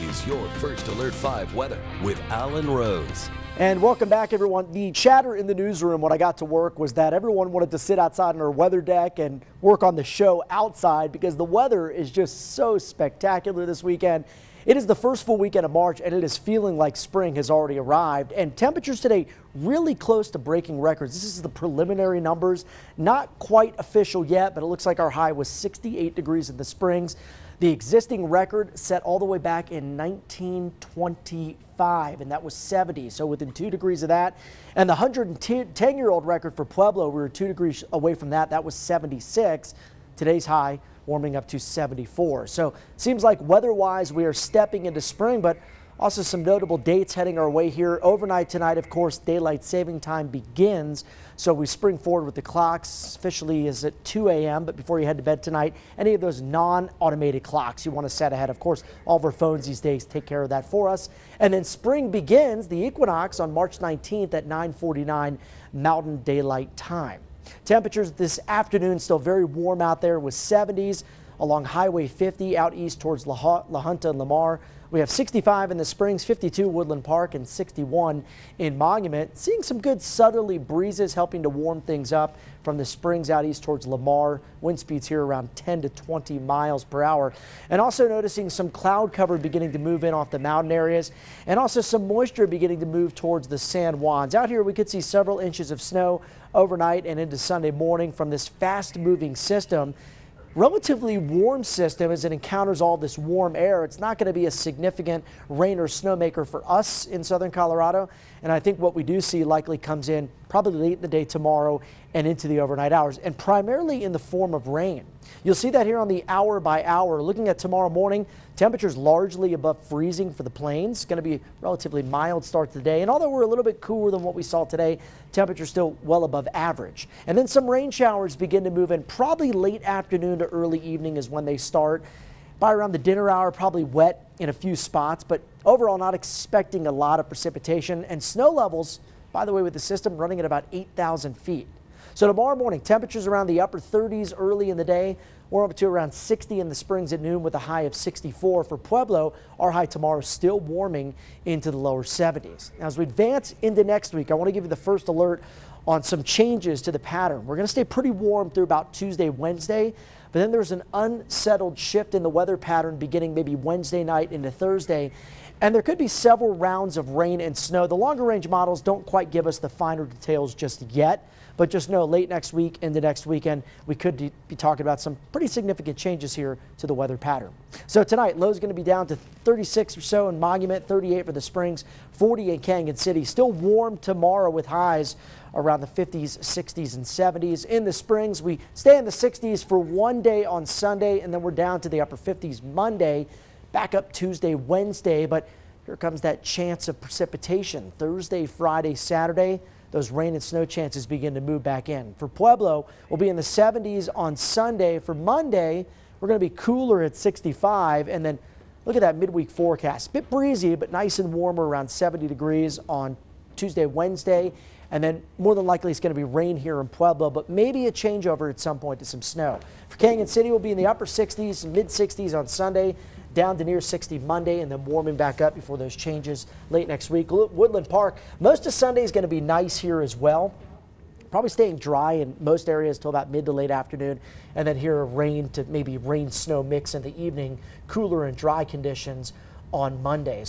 is your First Alert 5 weather with Alan Rose. And welcome back, everyone. The chatter in the newsroom when I got to work was that everyone wanted to sit outside on our weather deck and work on the show outside because the weather is just so spectacular this weekend. It is the first full weekend of March, and it is feeling like spring has already arrived. And temperatures today really close to breaking records. This is the preliminary numbers, not quite official yet, but it looks like our high was 68 degrees in the Springs. The existing record set all the way back in 1925, and that was 70, so within 2 degrees of that. And the 110-year-old record for Pueblo, we were 2 degrees away from that. That was 76. Today's high warming up to 74. So it seems like weather-wise we are stepping into spring, but also some notable dates heading our way here. Overnight tonight, of course, daylight saving time begins. So we spring forward with the clocks. Officially is at 2 a.m. But before you head to bed tonight, any of those non-automated clocks you want to set ahead. Of course, all of our phones these days take care of that for us. And then spring begins, the equinox, on March 19th at 9:49 Mountain Daylight Time. Temperatures this afternoon still very warm out there with 70s along Highway 50 out east towards La Junta and Lamar. We have 65 in the Springs, 52 Woodland Park, and 61 in Monument. Seeing some good southerly breezes helping to warm things up from the Springs out east towards Lamar. Wind speeds here around 10 to 20 miles per hour. And also noticing some cloud cover beginning to move in off the mountain areas, and also some moisture beginning to move towards the San Juans. Out here we could see several inches of snow overnight and into Sunday morning from this fast moving system. Relatively warm system as it encounters all this warm air. It's not going to be a significant rain or snowmaker for us in southern Colorado. And I think what we do see likely comes in probably late in the day tomorrow and into the overnight hours, and primarily in the form of rain. You'll see that here on the hour by hour. Looking at tomorrow morning, temperatures largely above freezing for the plains. It's going to be a relatively mild start to the day. And although we're a little bit cooler than what we saw today, temperatures still well above average. And then some rain showers begin to move in probably late afternoon to early evening is when they start. By around the dinner hour, probably wet in a few spots, but overall not expecting a lot of precipitation. And snow levels, by the way, with the system running at about 8,000 feet. So tomorrow morning, temperatures around the upper 30s early in the day. We're up to around 60 in the Springs at noon with a high of 64. For Pueblo, our high tomorrow is still warming into the lower 70s. Now, as we advance into next week, I want to give you the first alert on some changes to the pattern. We're going to stay pretty warm through about Tuesday, Wednesday, but then there's an unsettled shift in the weather pattern beginning maybe Wednesday night into Thursday. And there could be several rounds of rain and snow. The longer range models don't quite give us the finer details just yet, but just know late next week into next weekend, we could be talking about some pretty significant changes here to the weather pattern. So tonight, low is going to be down to 36 or so in Monument, 38 for the Springs, 40 in Canyon City. Still warm tomorrow with highs around the 50s, 60s, and 70s. In the Springs, we stay in the 60s for one day on Sunday, and then we're down to the upper 50s Monday. Back up Tuesday, Wednesday, but here comes that chance of precipitation. Thursday, Friday, Saturday, those rain and snow chances begin to move back in. For Pueblo, we'll be in the 70s on Sunday. For Monday, we're going to be cooler at 65, and then look at that midweek forecast. A bit breezy, but nice and warmer around 70 degrees on Tuesday, Wednesday. And then more than likely it's going to be rain here in Pueblo, but maybe a changeover at some point to some snow. For Canyon City, we'll be in the upper 60s, mid 60s on Sunday, down to near 60 Monday, and then warming back up before those changes late next week. Woodland Park, most of Sunday is going to be nice here as well. Probably staying dry in most areas till about mid to late afternoon, and then here a rain to maybe rain snow mix in the evening, cooler and dry conditions on Monday.